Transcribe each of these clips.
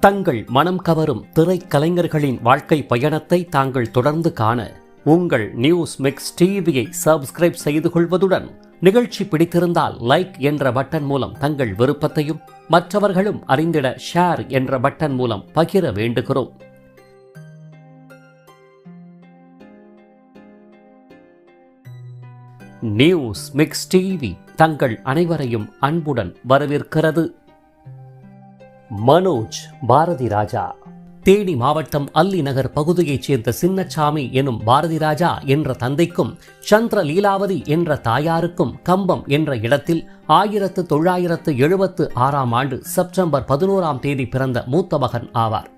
தங்கள் மனம் கவரும் திரைக்கலைஞர்களின் வாழ்க்கை பயணத்தை தாங்கள் தொடர்ந்து காண உங்கள் நியூஸ் மிக்ஸ் டிவியை சப்ஸ்கிரைப் செய்து கொள்வதுடன் நிகழ்ச்சி பிடித்திருந்தால் லைக் என்ற பட்டன் மூலம் தங்கள் விருப்பத்தையும் மற்றவர்களும் அறிந்திட ஷேர் என்ற பட்டன் மூலம் பகிர வேண்டுகிறோம். நியூஸ் மிக்ஸ் டிவி தங்கள் அனைவரையும் அன்புடன் வரவேற்கிறது. மனோஜ் பாரதி ராஜா. தேனி மாவட்டம் அல்லி நகர் பகுதியைச் சேர்ந்த சின்னசாமி எனும் பாரதி ராஜா என்ற தந்தைக்கும் சந்திர லீலாவதி என்ற தாயாருக்கும் கம்பம் என்ற இடத்தில் 1976 செப்டம்பர் 11 பிறந்த மூத்த மகன் ஆவார்.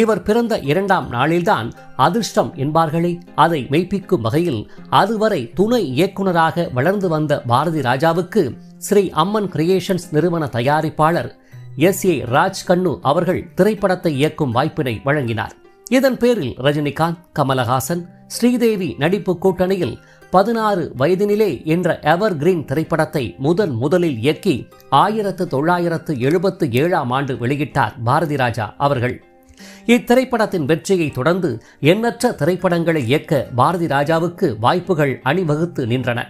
இவர் பிறந்த 2ஆம் நாளில்தான் அதிர்ஷ்டம் என்பார்களே, அதை மெய்ப்பிக்கும் வகையில் அதுவரை துணை இயக்குநராக வளர்ந்து வந்த பாரதி ராஜாவுக்கு ஸ்ரீ அம்மன் கிரியேஷன்ஸ் நிறுவன தயாரிப்பாளர் S.A. ராஜ்கண்ணு அவர்கள் திரைப்படத்தை இயக்கும் வாய்ப்பினை வழங்கினார். இதன் பேரில் ரஜினிகாந்த், கமலஹாசன், ஸ்ரீதேவி நடிப்பு கூட்டணியில் 16 வயதினிலே என்ற எவர் கிரீன் திரைப்படத்தை முதலில் இயக்கி 1977 வெளியிட்டார் பாரதி ராஜா அவர்கள். இத்திரைப்படத்தின் வெற்றியை தொடர்ந்து எண்ணற்ற திரைப்படங்களை இயக்க பாரதி ராஜாவுக்கு வாய்ப்புகள் அணிவகுத்து நின்றன.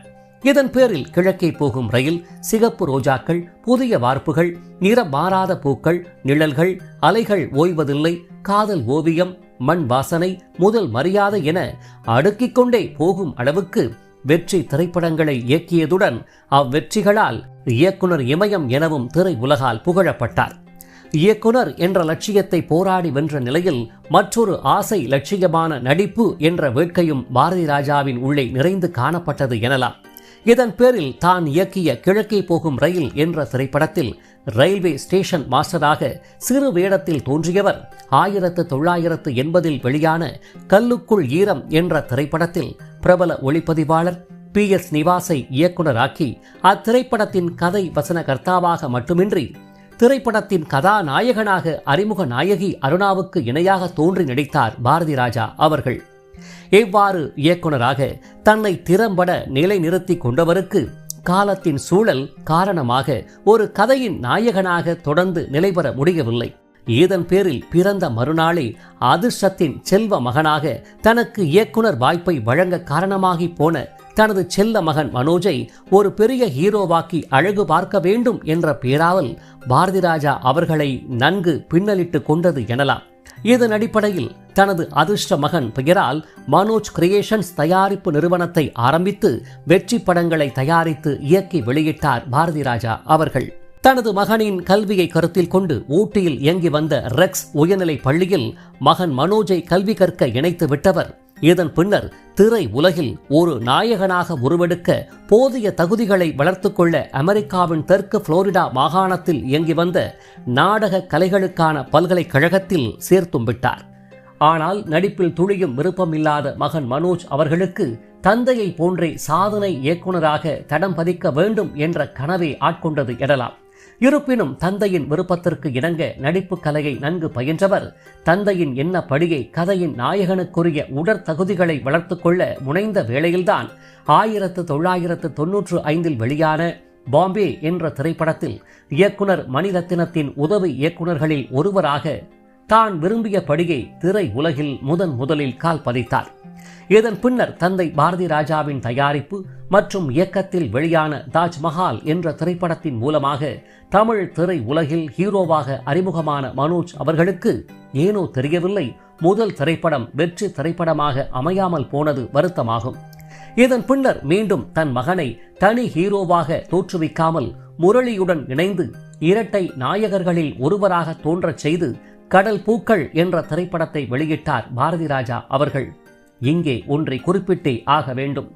இதன் பேரில் கிழக்கே போகும் ரயில், சிகப்பு ரோஜாக்கள், புதிய வார்ப்புகள், நிறம் மாறாத பூக்கள், நிழல்கள், அலைகள் ஓய்வதில்லை, காதல் ஓவியம், மண் வாசனை, முதல் மரியாதை என அடுக்கிக் கொண்டே போகும் அளவுக்கு வெற்றி திரைப்படங்களை இயக்கியதுடன் அவ்வெற்றிகளால் இயக்குனர் இமயம் எனவும் திரை உலகால் புகழப்பட்டார். இயக்குனர் என்ற லட்சியத்தை போராடி வென்ற நிலையில் மற்றொரு ஆசை லட்சியமான நடிப்பு என்ற வேட்கையும் பாரதி ராஜாவின் உள்ளே நிறைந்து காணப்பட்டது எனலாம். இதன் பேரில் தான் இயக்கிய கிழக்கே போகும் ரயில் என்ற திரைப்படத்தில் ரயில்வே ஸ்டேஷன் மாஸ்டராக சிறு வேடத்தில் தோன்றியவர் 1980 வெளியான கல்லுக்குள் ஈரம் என்ற திரைப்படத்தில் பிரபல ஒளிப்பதிவாளர் P.S. நிவாசை இயக்குனராக்கி அத்திரைப்படத்தின் கதை வசனகர்த்தாவாக மட்டுமின்றி திரைப்படத்தின் கதாநாயகனாக அறிமுக நாயகி அருணாவுக்கு இணையாக தோன்றி நடித்தார் பாரதி ராஜா அவர்கள். இவ்வாறு இயக்குனராக தன்னை திறம்பட நிலைநிறுத்தி கொண்டவருக்கு காலத்தின் சூழல் காரணமாக ஒரு கதையின் நாயகனாக தொடர்ந்து நிலைபெற முடியவில்லை. இதன் பேரில் பிறந்த மறுநாளே அதிர்ஷ்டத்தின் செல்வ மகனாக தனக்கு இயக்குனர் வாய்ப்பை வழங்க காரணமாகி போன தனது செல்ல மகன் மனோஜை ஒரு பெரிய ஹீரோவாக்கி அழகு பார்க்க வேண்டும் என்ற பேராவல் பாரதி ராஜா அவர்களை நன்கு பின்னலிட்டு கொண்டது எனலாம். இதன் அடிப்படையில் தனது அதிர்ஷ்ட மகன் பெயரால் மனோஜ் கிரியேஷன்ஸ் தயாரிப்பு நிறுவனத்தை ஆரம்பித்து வெற்றி படங்களை தயாரித்து இயக்கி வெளியிட்டார் பாரதி ராஜா அவர்கள். தனது மகனின் கல்வியை கருத்தில் கொண்டு ஊட்டியில் இயங்கி வந்த ரெக்ஸ் உயர்நிலை பள்ளியில் மகன் மனோஜை கல்வி கற்க இணைத்து விட்டவர். இதன் பின்னர் திரை உலகில் ஒரு நாயகனாக உருவெடுக்க போதிய தகுதிகளை வளர்த்து கொள்ள அமெரிக்காவின் தெற்கு புளோரிடா மாகாணத்தில் இயங்கி வந்த நாடக கலைகளுக்கான பல்கலைக்கழகத்தில் சேர்த்தும் விட்டார். ஆனால் நடிப்பில் துளியும் விருப்பமில்லாத மகன் மனோஜ் அவர்களுக்கு தந்தையை போன்றே சாதனை இயக்குனராக தடம் பதிக்க வேண்டும் என்ற கனவை ஆட்கொண்டது எனலாம். இருப்பினும் தந்தையின் விருப்பத்திற்கு இணங்க நடிப்பு கலையை நன்கு பயின்றவர் தந்தையின் எண்ணப்படியை கதையின் நாயகனுக்குரிய உடற்தகுதிகளை வளர்த்து கொள்ள முனைந்த வேளையில்தான் 1995 வெளியான பாம்பே என்ற திரைப்படத்தில் இயக்குனர் மணிரத்தினத்தின் உதவி இயக்குனர்களில் ஒருவராக தான் விரும்பியபடியே திரை உலகில் முதலில் கால் பதித்தார். இதன் பின்னர் தந்தை பாரதி ராஜாவின் தயாரிப்பு மற்றும் இயக்கத்தில் வெளியான தாஜ்மஹால் என்ற திரைப்படத்தின் மூலமாக தமிழ் திரை உலகில் ஹீரோவாக அறிமுகமான மனோஜ் அவர்களுக்கு ஏனோ தெரியவில்லை, முதல் திரைப்படம் வெற்றி திரைப்படமாக அமையாமல் போனது வருத்தமாகும். இதன் பின்னர் மீண்டும் தன் மகனை தனி ஹீரோவாக தோற்றுவிக்காமல் முரளியுடன் இணைந்து இரட்டை நாயகர்களில் ஒருவராக தோன்றச் செய்து கடல் பூக்கள் என்ற திரைப்படத்தை வெளியிட்டார் பாரதி ராஜா அவர்கள். இங்கே ஒன்றை குறிப்பிட்டே ஆக வேண்டும்.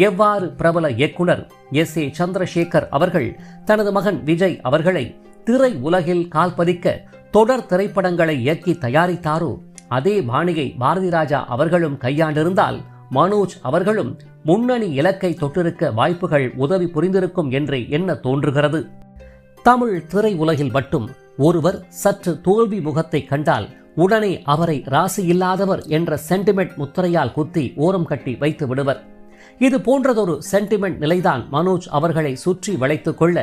எவ்வாறு பிரபல இயக்குனர் S.A. சந்திரசேகர் அவர்கள் தனது மகன் விஜய் அவர்களை திரை உலகில் கால்பதிக்க தொடர் திரைப்படங்களை இயக்கி தயாரித்தாரோ அதே பாணியை பாரதி ராஜா அவர்களும் கையாண்டிருந்தால் மனோஜ் அவர்களும் முன்னணி இலக்கை தொட்டிருக்க வாய்ப்புகள் உதவி புரிந்திருக்கும் என்றே எண்ண தோன்றுகிறது. தமிழ் திரை உலகில் மட்டும் ஒருவர் சற்று தோல்வி முகத்தை கண்டால் உடனே அவரை ராசி இல்லாதவர் என்ற சென்டிமெண்ட் முத்திரையால் குத்தி ஓரம் கட்டி வைத்து விடுவர். இது போன்றதொரு சென்டிமெண்ட் நிலைதான் மனோஜ் அவர்களை சுற்றி வளைத்துக் கொள்ள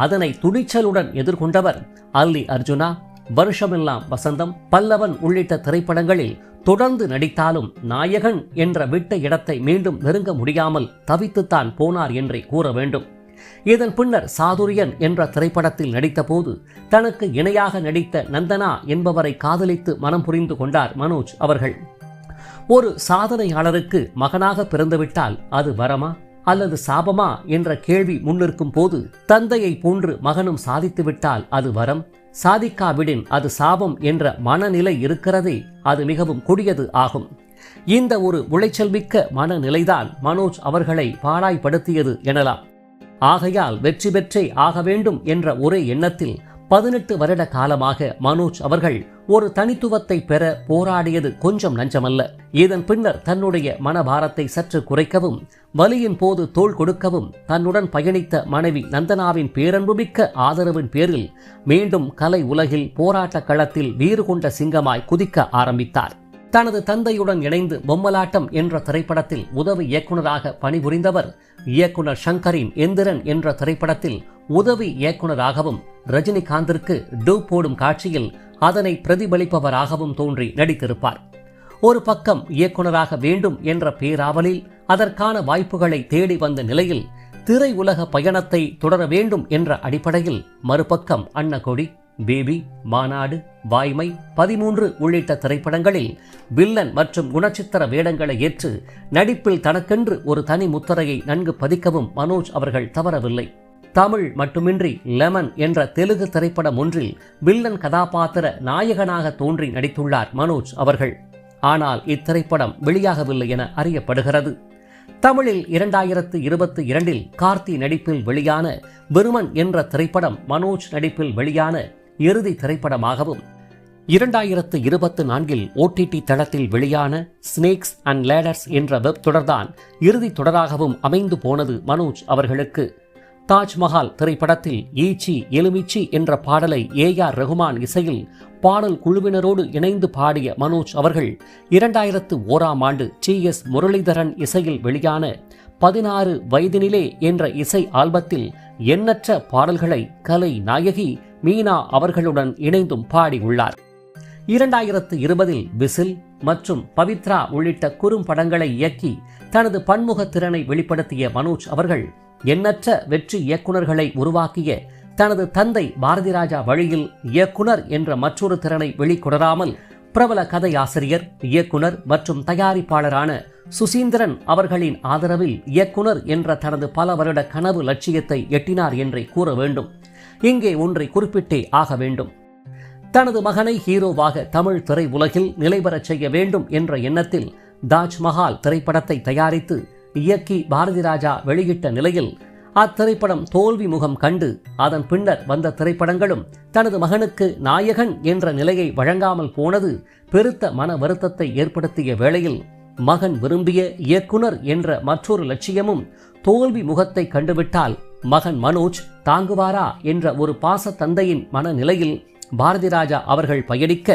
அதனை துணிச்சலுடன் எதிர்கொண்டவர் அல்லி அர்ஜுனா, வருஷமெல்லாம் வசந்தம், பல்லவன் உள்ளிட்ட திரைப்படங்களில் தொடர்ந்து நடித்தாலும் நாயகன் என்ற விட்ட இடத்தை மீண்டும் நெருங்க முடியாமல் தவித்துத்தான் போனார் என்றே கூற வேண்டும். இதன் பின்னர் சாதுரியன் என்ற திரைப்படத்தில் நடித்தபோது தனக்கு இணையாக நடித்த நந்தனா என்பவரை காதலித்து மனம் புரிந்து கொண்டார் மனோஜ் அவர்கள். ஒரு சாதனையாளருக்கு மகனாக பிறந்துவிட்டால் அது வரமா அல்லது சாபமா என்ற கேள்வி முன்னிற்கும் போது, தந்தையை போன்று மகனும் சாதித்துவிட்டால் அது வரம், சாதிக்காவிடின் அது சாபம் என்ற மனநிலை இருக்கிறதே, அது மிகவும் கொடியது ஆகும். இந்த ஒரு உளைச்சல்மிக்க மனநிலைதான் மனோஜ் அவர்களை பாடாய்படுத்தியது எனலாம். ஆகையால் வெற்றி பெற்றே ஆக வேண்டும் என்ற ஒரே எண்ணத்தில் 18 வருட காலமாக மனோஜ் அவர்கள் ஒரு தனித்துவத்தை பெற போராடியது கொஞ்சம் நஞ்சமல்ல. இதன் பின்னர் தன்னுடைய மனபாரத்தை சற்று குறைக்கவும், வலியின் போது தோள் கொடுக்கவும் தன்னுடன் பயணித்த மனைவி நந்தனாவின் பேரன்புமிக்க ஆதரவின் பேரில் மீண்டும் கலை உலகில் போராட்ட களத்தில் வீறு கொண்ட சிங்கமாய் குதிக்க ஆரம்பித்தார். தனது தந்தையுடன் இணைந்து பொம்மலாட்டம் என்ற திரைப்படத்தில் உதவி இயக்குநராக பணிபுரிந்தவர் இயக்குனர் சங்கரின் எந்திரன் என்ற திரைப்படத்தில் உதவி இயக்குநராகவும், ரஜினிகாந்திற்கு டூப் போடும் காட்சியில் அதனை பிரதிபலிப்பவராகவும் தோன்றி நடித்திருப்பார். ஒரு பக்கம் இயக்குநராக வேண்டும் என்ற பேராவலில் அதற்கான வாய்ப்புகளை தேடி வந்த நிலையில் திரை உலக பயணத்தை தொடர வேண்டும் என்ற அடிப்படையில் மறுபக்கம் அன்னகொடி, பேபி, மாநாடு, வாய்மை, 13 உள்ளிட்ட திரைப்படங்களில் வில்லன் மற்றும் குணச்சித்திர வேடங்களை ஏற்று நடிப்பில் தனக்கென்று ஒரு தனி முத்திரையை நன்கு பதிக்கவும் மனோஜ் அவர்கள் தவறவில்லை. தமிழ் மட்டுமின்றி லெமன் என்ற தெலுங்கு திரைப்படம் ஒன்றில் வில்லன் கதாபாத்திர நாயகனாக தோன்றி நடித்துள்ளார் மனோஜ் அவர்கள். ஆனால் இத்திரைப்படம் வெளியாகவில்லை என அறியப்படுகிறது. தமிழில் 2022 கார்த்தி நடிப்பில் வெளியான விருமன் என்ற திரைப்படம் மனோஜ் நடிப்பில் வெளியான இறுதி திரைப்படமாகவும், 2024 OTT தளத்தில் வெளியான ஸ்னேக்ஸ் அண்ட் லேடர்ஸ் என்ற வெப் தொடர்தான் இறுதி தொடராகவும் அமைந்து போனது மனோஜ் அவர்களுக்கு. தாஜ்மஹால் திரைப்படத்தில் ஈச்சி எலுமிச்சி என்ற பாடலை AR ரகுமான் இசையில் பாடல் குழுவினரோடு இணைந்து பாடிய மனோஜ் அவர்கள் 2001 TS முரளிதரன் இசையில் வெளியான 16 வயதினிலே என்ற இசை ஆல்பத்தில் எண்ணற்ற பாடல்களை கலை நாயகி மீனா அவர்களுடன் இணைந்தும் பாடியுள்ளார். 2020 விசில் மற்றும் பவித்ரா உள்ளிட்ட குறும்படங்களை இயக்கி தனது பன்முக திறனை வெளிப்படுத்திய மனோஜ் அவர்கள் எண்ணற்ற வெற்றி இயக்குநர்களை உருவாக்கிய தனது தந்தை பாரதிராஜா வழியில் இயக்குனர் என்ற மற்றொரு திறனை வெளிக்கொணராமல் பிரபல கதையாசிரியர், இயக்குனர் மற்றும் தயாரிப்பாளரான சுசீந்திரன் அவர்களின் ஆதரவில் இயக்குனர் என்ற தனது பல வருட கனவு லட்சியத்தை எட்டினார் என்றே கூற வேண்டும். இங்கே ஒன்றை குறிப்பிட்டே ஆக வேண்டும். தனது மகனை ஹீரோவாக தமிழ் திரை உலகில் நிலைபெறச் செய்ய வேண்டும் என்ற எண்ணத்தில் தாஜ்மஹால் திரைப்படத்தை தயாரித்து இயக்கி பாரதிராஜா வெளியிட்ட நிலையில் அத்திரைப்படம் தோல்வி முகம் கண்டு அதன் பின்னர் வந்த திரைப்படங்களும் தனது மகனுக்கு நாயகன் என்ற நிலையை வழங்காமல் போனது பெருத்த மன வருத்தத்தை ஏற்படுத்திய வேளையில், மகன் விரும்பிய இயக்குனர் என்ற மற்றொரு லட்சியமும் தோல்வி முகத்தை கண்டுவிட்டால் மகன் மனோஜ் தாங்குவாரா என்ற ஒரு பாச தந்தையின் மனநிலையில் பாரதிராஜா அவர்கள் பயணிக்க,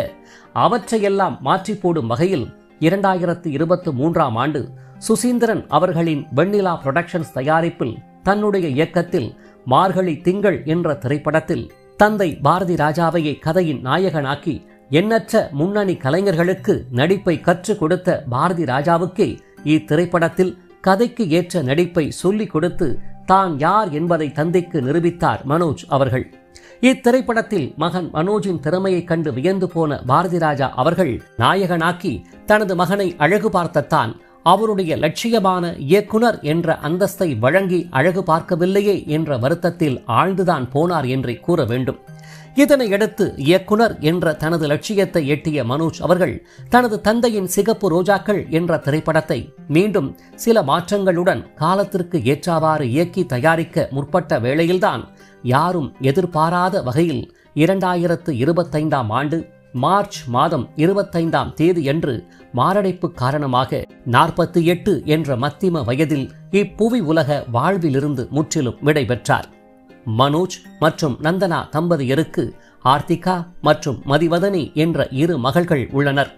அவற்றையெல்லாம் மாற்றி போடும் வகையில் 2023 சுசீந்திரன் அவர்களின் வெண்ணிலா புரொடக்ஷன்ஸ் தயாரிப்பில் தன்னுடைய இயக்கத்தில் மார்கழி திங்கள் என்ற திரைப்படத்தில் தந்தை பாரதிராஜாவையே கதையின் நாயகனாக்கி எண்ணற்ற முன்னணி கலைஞர்களுக்கு நடிப்பை கற்றுக் கொடுத்த பாரதிராஜாவுக்கே இத்திரைப்படத்தில் கதைக்கு ஏற்ற நடிப்பை சொல்லிக் கொடுத்து தான் யார் என்பதை தந்தைக்கு நிரூபித்தார் மனோஜ் அவர்கள். இத்திரைப்படத்தில் மகன் மனோஜின் திறமையை கண்டு வியந்து போன பாரதிராஜா அவர்கள் நாயகனாக்கி தனது மகனை அழகு பார்த்தத்தான் அவருடைய லட்சியமான இயக்குனர் என்ற அந்தஸ்தை வழங்கி அழகு பார்க்கவில்லையே என்ற வருத்தத்தில் ஆழ்ந்துதான் போனார் என்றே கூற வேண்டும். இதனையடுத்து இயக்குனர் என்ற தனது லட்சியத்தை எட்டிய மனோஜ் அவர்கள் தனது தந்தையின் சிகப்பு ரோஜாக்கள் என்ற திரைப்படத்தை மீண்டும் சில மாற்றங்களுடன் காலத்திற்கு ஏற்றவாறு இயக்கி தயாரிக்க முற்பட்ட வேளையில்தான் யாரும் எதிர்பாராத வகையில் 2025 மார்ச் மாதம் 25 மாரடைப்பு காரணமாக 48 என்ற மத்திம வயதில் இப்புவி உலக வாழ்விலிருந்து முற்றிலும் விடைபெற்றார். மனோஜ் மற்றும் நந்தனா தம்பதியருக்கு ஆர்த்திகா மற்றும் மதிவதனி என்ற 2 மகள்கள் உள்ளனர்.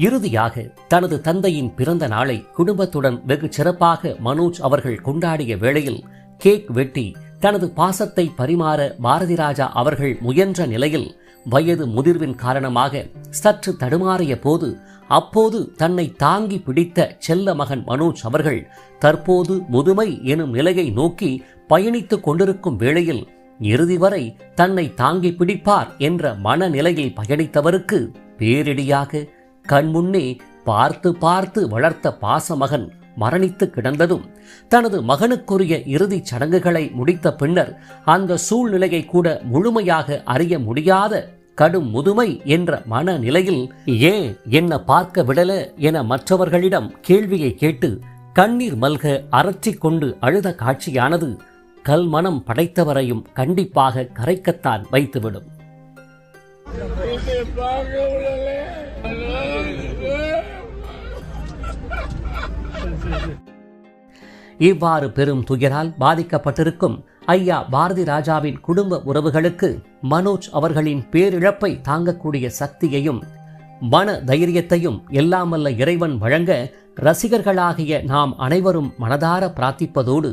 இறுதியாக தனது தந்தையின் பிறந்த நாளை குடும்பத்துடன் வெகு சிறப்பாக மனோஜ் அவர்கள் கொண்டாடிய வேளையில் கேக் வெட்டி தனது பாசத்தை பரிமாற பாரதிராஜா அவர்கள் முயன்ற நிலையில் வயது முதிர்வின் காரணமாக சற்று தடுமாறிய போது அப்போது தன்னை தாங்கி பிடித்த செல்ல மகன் மனோஜ் அவர்கள் தற்போது முதுமை எனும் நிலையை நோக்கி பயணித்துக் கொண்டிருக்கும் வேளையில் இறுதி வரை தன்னை தாங்கி பிடிப்பார் என்ற மனநிலையில் பயணித்தவருக்கு பேரிடியாக கண்முன்னே பார்த்து பார்த்து வளர்த்த பாசமகன் மரணித்து கிடந்ததும் தனது மகனுக்குரிய இறுதிச் சடங்குகளை முடித்த பின்னர் அந்த சூழ்நிலையை கூட முழுமையாக அறிய முடியாத கடும் முதுமை என்ற மனநிலையில் ஏன் என்ன பார்க்க விடல என மற்றவர்களிடம் கேள்வியை கேட்டு கண்ணீர் மல்க அரற்றிக் கொண்டு அழுத காட்சியானது கல்மனம் படைத்தவரையும் கண்டிப்பாக கரைக்கத்தான் வைத்துவிடும். இவ்வாறு பெரும் துயரால் பாதிக்கப்பட்டிருக்கும் ஐயா பாரதி ராஜாவின் குடும்ப உறவுகளுக்கு மனோஜ் அவர்களின் பேரிழப்பை தாங்கக்கூடிய சக்தியையும் மன தைரியத்தையும் எல்லாம் வல்ல இறைவன் வழங்க ரசிகர்களாகிய நாம் அனைவரும் மனதார பிரார்த்திப்பதோடு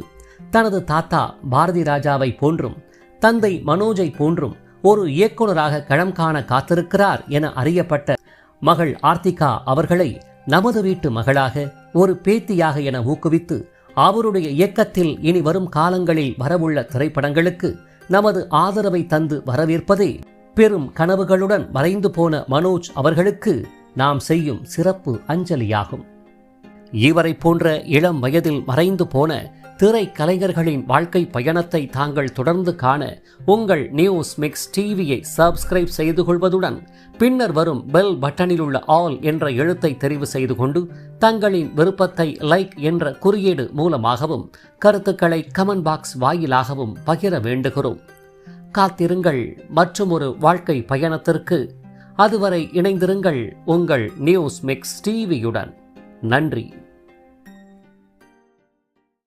தனது தாத்தா பாரதி ராஜாவை போன்றும் தந்தை மனோஜை போன்றும் ஒரு இயக்குநராக களம் காண காத்திருக்கிறார் என அறியப்பட்ட மகள் ஆர்த்திகா அவர்களை நமது வீட்டு மகளாக ஒரு பேத்தியாக என ஊக்குவித்து அவருடைய இயக்கத்தில் இனி வரும் காலங்களில் வரவுள்ள திரைப்படங்களுக்கு நமது ஆதரவை தந்து வரவேற்பதே பெரும் கனவுகளுடன் மறைந்து போன மனோஜ் அவர்களுக்கு நாம் செய்யும் சிறப்பு அஞ்சலியாகும். இவரை போன்ற இளம் வயதில் மறைந்து போன திரை கலைஞர்களின் வாழ்க்கை பயணத்தை தாங்கள் தொடர்ந்து காண உங்கள் நியூஸ் மிக்ஸ் டிவியை சப்ஸ்கிரைப் செய்து கொள்வதுடன் பின்னர் வரும் பெல் பட்டனில் உள்ள ஆல் என்ற எழுத்தை தெரிவு செய்து கொண்டு தங்களின் விருப்பத்தை லைக் என்ற குறியீடு மூலமாகவும் கருத்துக்களை கமெண்ட் பாக்ஸ் வாயிலாகவும் பகிர வேண்டுகிறோம். காத்திருங்கள் மற்றும் ஒரு வாழ்க்கை பயணத்திற்கு. அதுவரை இணைந்திருங்கள் உங்கள் நியூஸ் மிக்ஸ் டிவியுடன். நன்றி.